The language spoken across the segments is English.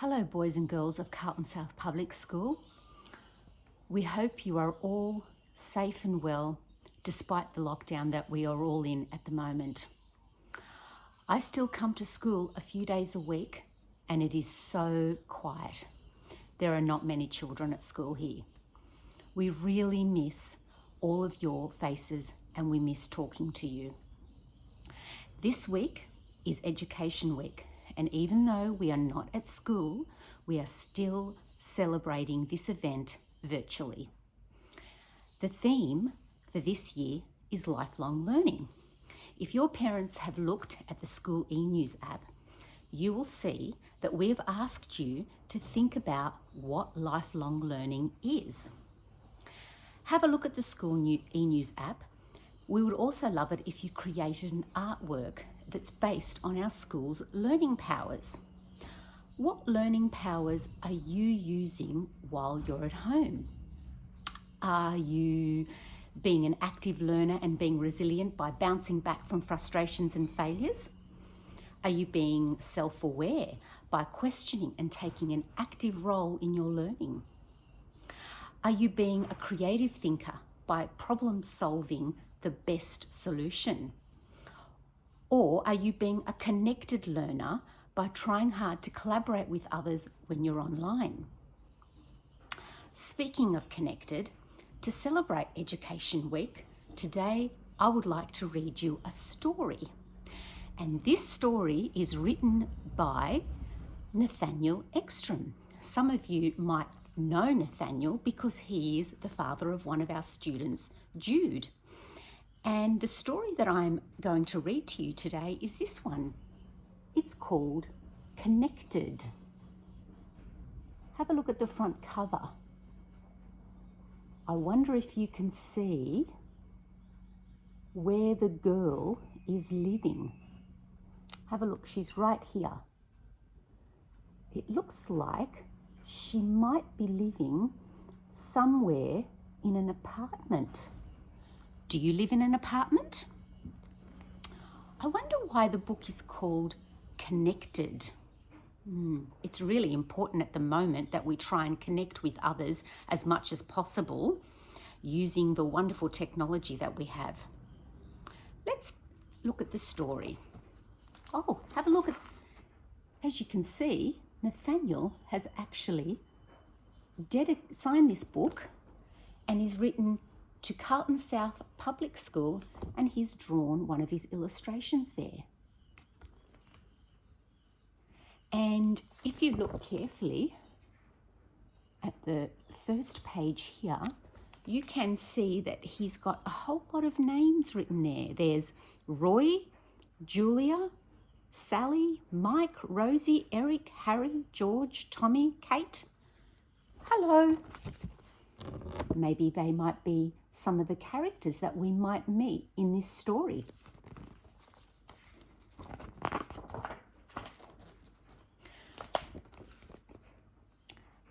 Hello, boys and girls of Carlton South Public School. We hope you are all safe and well despite the lockdown that we are all in at the moment. I still come to school a few days a week and it is so quiet. There are not many children at school here. We really miss all of your faces and we miss talking to you. This week is Education Week. And even though we are not at school, we are still celebrating this event virtually. The theme for this year is lifelong learning. If your parents have looked at the school e-news app, you will see that we have asked you to think about what lifelong learning is. Have a look at the school e-news app. We would also love it if you created an artwork that's based on our school's learning powers. What learning powers are you using while you're at home? Are you being an active learner and being resilient by bouncing back from frustrations and failures? Are you being self-aware by questioning and taking an active role in your learning? Are you being a creative thinker by problem solving the best solution? Or are you being a connected learner by trying hard to collaborate with others when you're online? Speaking of connected, to celebrate Education Week, today I would like to read you a story. And this story is written by Nathaniel Eckstrom. Some of you might know Nathaniel because he is the father of one of our students, Jude. And the story that I'm going to read to you today is this one. It's called Connected. Have a look at the front cover. I wonder if you can see where the girl is living. Have a look, she's right here. It looks like she might be living somewhere in an apartment. Do you live in an apartment? I wonder why the book is called Connected. It's really important at the moment that we try and connect with others as much as possible using the wonderful technology that we have. Let's look at the story. Oh, have a look at, as you can see, Nathaniel has actually signed this book and he's written to Carlton South Public School and he's drawn one of his illustrations there. And if you look carefully at the first page here, you can see that he's got a whole lot of names written there. There's Roy, Julia, Sally, Mike, Rosie, Eric, Harry, George, Tommy, Kate. Hello. Maybe they might be some of the characters that we might meet in this story.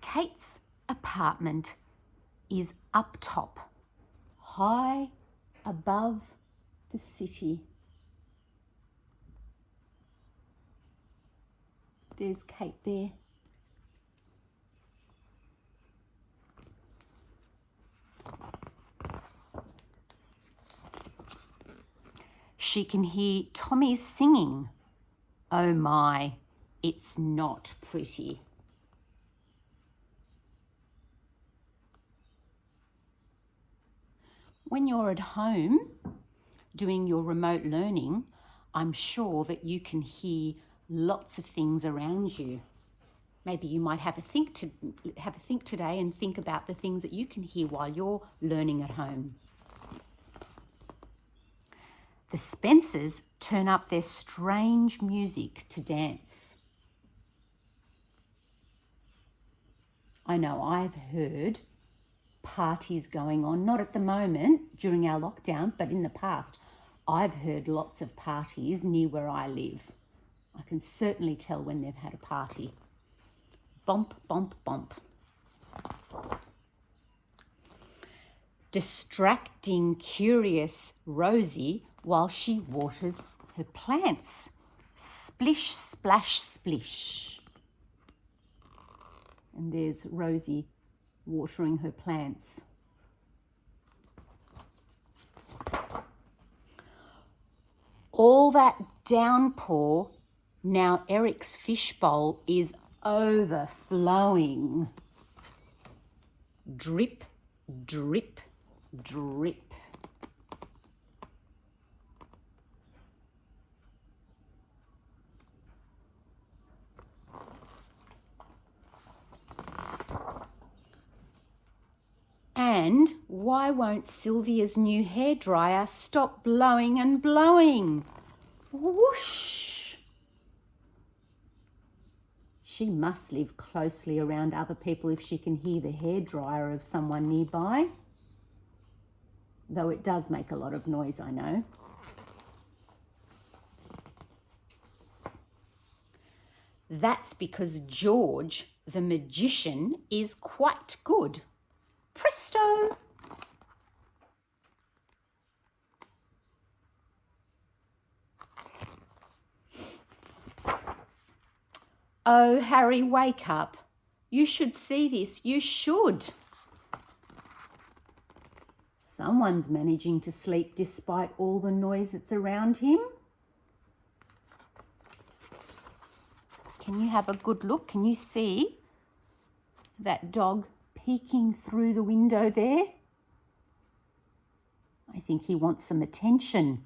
Kate's apartment is up top, high above the city. There's Kate there. She can hear Tommy singing. Oh my, it's not pretty. When you're at home doing your remote learning, I'm sure that you can hear lots of things around you. Maybe you might have a think today and think about the things that you can hear while you're learning at home. The Spencers turn up their strange music to dance. I know I've heard parties going on, not at the moment during our lockdown, but in the past. I've heard lots of parties near where I live. I can certainly tell when they've had a party. Bump, bump, bump. Distracting, curious Rosie while she waters her plants. Splish, splash, splish. And there's Rosie watering her plants. All that downpour, now Eric's fishbowl is overflowing. Drip, drip, drip. And why won't Sylvia's new hairdryer stop blowing and blowing? Whoosh! She must live closely around other people if she can hear the hairdryer of someone nearby. Though it does make a lot of noise, I know. That's because George, the magician, is quite good. Presto! Oh, Harry, wake up. You should see this. You should. Someone's managing to sleep despite all the noise that's around him. Can you have a good look? Can you see that dog peeking through the window there? I think he wants some attention.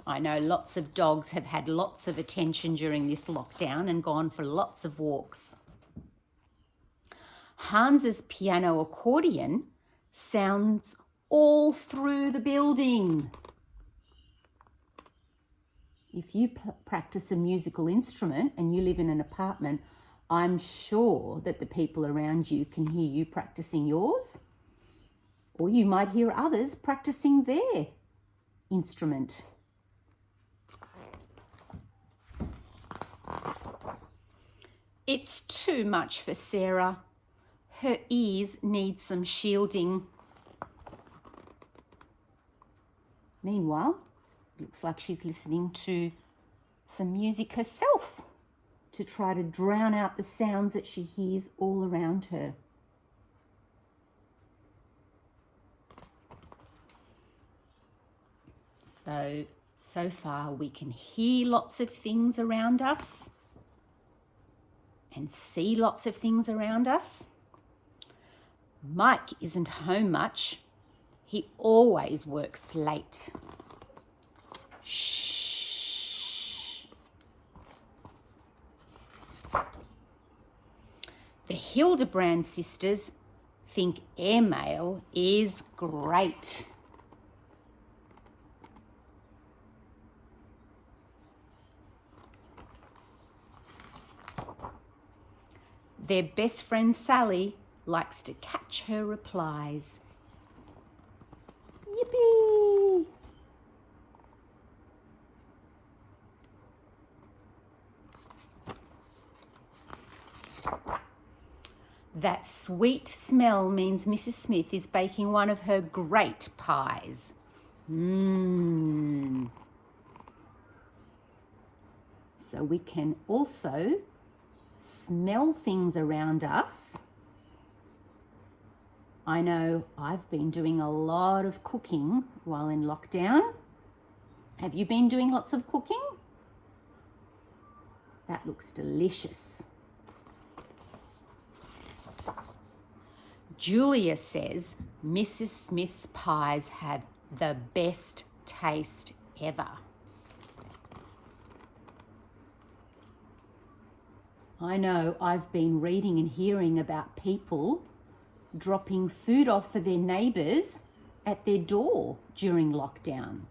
I know lots of dogs have had lots of attention during this lockdown and gone for lots of walks. Hans's piano accordion sounds all through the building. If you practice a musical instrument and you live in an apartment, I'm sure that the people around you can hear you practicing yours, or you might hear others practicing their instrument. It's too much for Sarah. Her ears need some shielding. Meanwhile, looks like she's listening to some music herself to try to drown out the sounds that she hears all around her. So far we can hear lots of things around us and see lots of things around us. Mike isn't home much. He always works late. Shh. The Hildebrand sisters think airmail is great. Their best friend Sally likes to catch her replies. Yippee! That sweet smell means Mrs. Smith is baking one of her great pies. So we can also smell things around us. I know I've been doing a lot of cooking while in lockdown. Have you been doing lots of cooking? That looks delicious. Julia says Mrs. Smith's pies have the best taste ever. I know I've been reading and hearing about people dropping food off for their neighbours at their door during lockdown.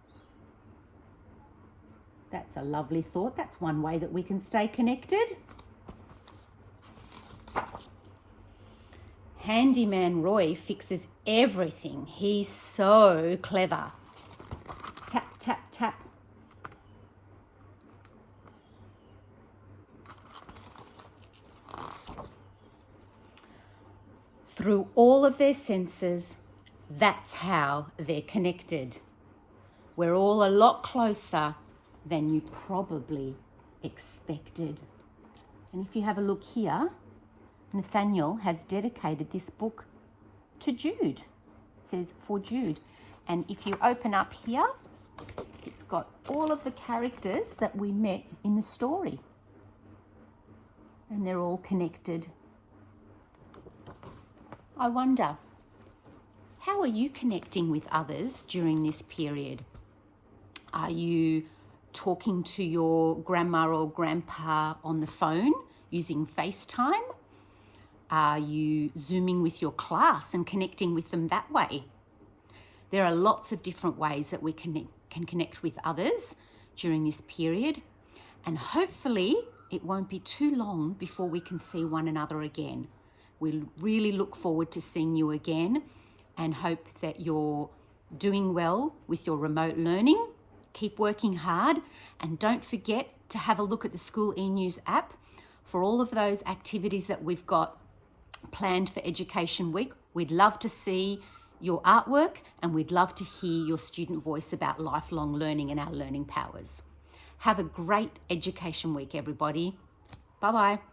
That's a lovely thought. That's one way that we can stay connected. Handyman Roy fixes everything. He's so clever. Tap, tap, tap. Through all of their senses, that's how they're connected. We're all a lot closer than you probably expected. And if you have a look here, Nathaniel has dedicated this book to Jude. It says, for Jude. And if you open up here, it's got all of the characters that we met in the story. And they're all connected. I wonder, how are you connecting with others during this period? Are you talking to your grandma or grandpa on the phone using FaceTime? Are you Zooming with your class and connecting with them that way? There are lots of different ways that we can connect with others during this period, and hopefully it won't be too long before we can see one another again. We really look forward to seeing you again and hope that you're doing well with your remote learning. Keep working hard, and don't forget to have a look at the School eNews app for all of those activities that we've got planned for Education Week. We'd love to see your artwork, and we'd love to hear your student voice about lifelong learning and our learning powers. Have a great Education Week, everybody. Bye-bye.